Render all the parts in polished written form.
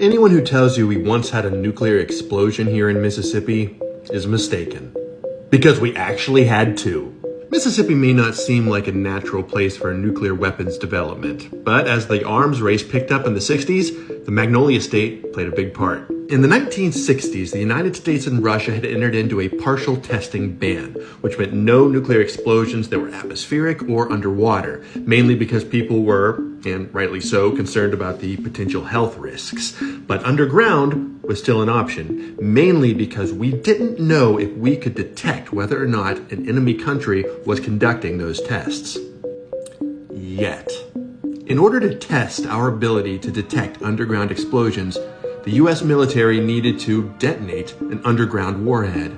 Anyone who tells you we once had a nuclear explosion here in Mississippi is mistaken. Because we actually had two. Mississippi may not seem like a natural place for nuclear weapons development, but as the arms race picked up in the 60s, the Magnolia State played a big part. In the 1960s, the United States and Russia had entered into a partial testing ban, which meant no nuclear explosions that were atmospheric or underwater, mainly because people were, and rightly so, concerned about the potential health risks. But underground was still an option, mainly because we didn't know if we could detect whether or not an enemy country was conducting those tests. Yet. In order to test our ability to detect underground explosions, the U.S. military needed to detonate an underground warhead,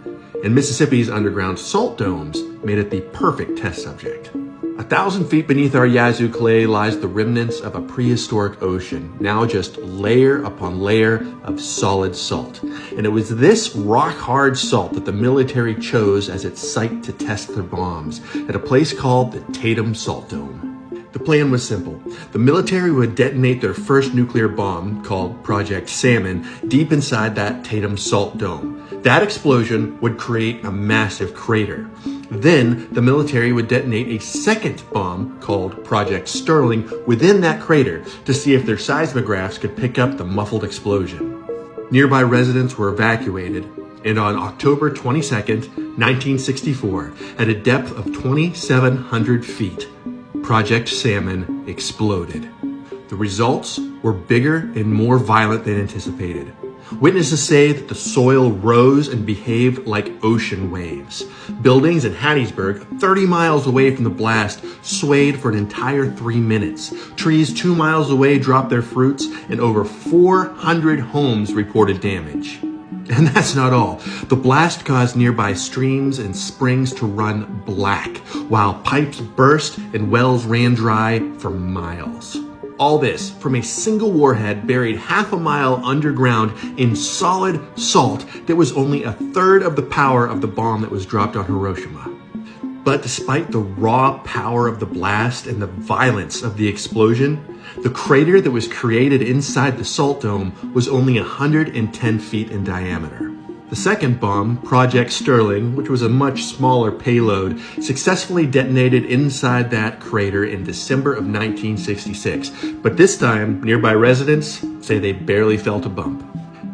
and Mississippi's underground salt domes made it the perfect test subject. 1,000 feet beneath our Yazoo clay lies the remnants of a prehistoric ocean, now just layer upon layer of solid salt. And it was this rock-hard salt that the military chose as its site to test their bombs, at a place called the Tatum Salt Dome. The plan was simple. The military would detonate their first nuclear bomb, called Project Salmon, deep inside that Tatum Salt Dome. That explosion would create a massive crater. Then the military would detonate a second bomb, called Project Sterling, within that crater to see if their seismographs could pick up the muffled explosion. Nearby residents were evacuated, and on October 22nd, 1964, at a depth of 2,700 feet, Project Salmon exploded. The results were bigger and more violent than anticipated. Witnesses say that the soil rose and behaved like ocean waves. Buildings in Hattiesburg, 30 miles away from the blast, swayed for an entire 3 minutes. Trees 2 miles away dropped their fruits, and over 400 homes reported damage. And that's not all. The blast caused nearby streams and springs to run black, while pipes burst and wells ran dry for miles. All this from a single warhead buried half a mile underground in solid salt that was only a third of the power of the bomb that was dropped on Hiroshima. But despite the raw power of the blast and the violence of the explosion, the crater that was created inside the salt dome was only 110 feet in diameter. The second bomb, Project Sterling, which was a much smaller payload, successfully detonated inside that crater in December of 1966. But this time, nearby residents say they barely felt a bump.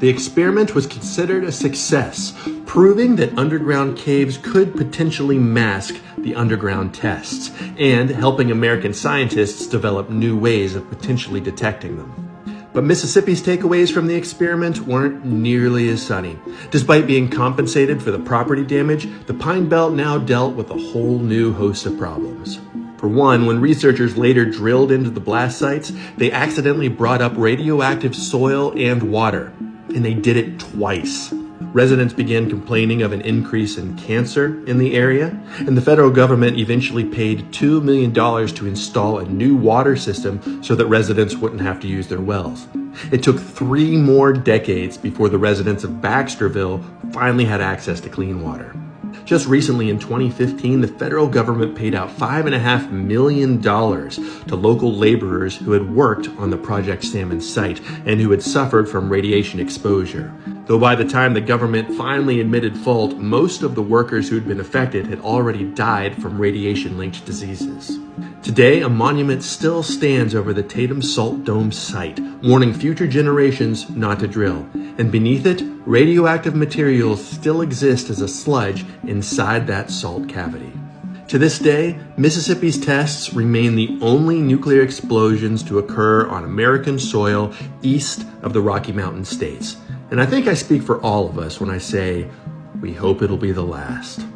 The experiment was considered a success, proving that underground caves could potentially mask the underground tests, and helping American scientists develop new ways of potentially detecting them. But Mississippi's takeaways from the experiment weren't nearly as sunny. Despite being compensated for the property damage, the Pine Belt now dealt with a whole new host of problems. For one, when researchers later drilled into the blast sites, they accidentally brought up radioactive soil and water. And they did it twice. Residents began complaining of an increase in cancer in the area, and the federal government eventually paid $2 million to install a new water system so that residents wouldn't have to use their wells. It took 3 more decades before the residents of Baxterville finally had access to clean water. Just recently in 2015, the federal government paid out $5.5 million to local laborers who had worked on the Project Salmon site and who had suffered from radiation exposure. Though by the time the government finally admitted fault, most of the workers who'd been affected had already died from radiation-linked diseases. Today, a monument still stands over the Tatum Salt Dome site, warning future generations not to drill. And beneath it, radioactive materials still exist as a sludge inside that salt cavity. To this day, Mississippi's tests remain the only nuclear explosions to occur on American soil east of the Rocky Mountain states. And I think I speak for all of us when I say, we hope it'll be the last.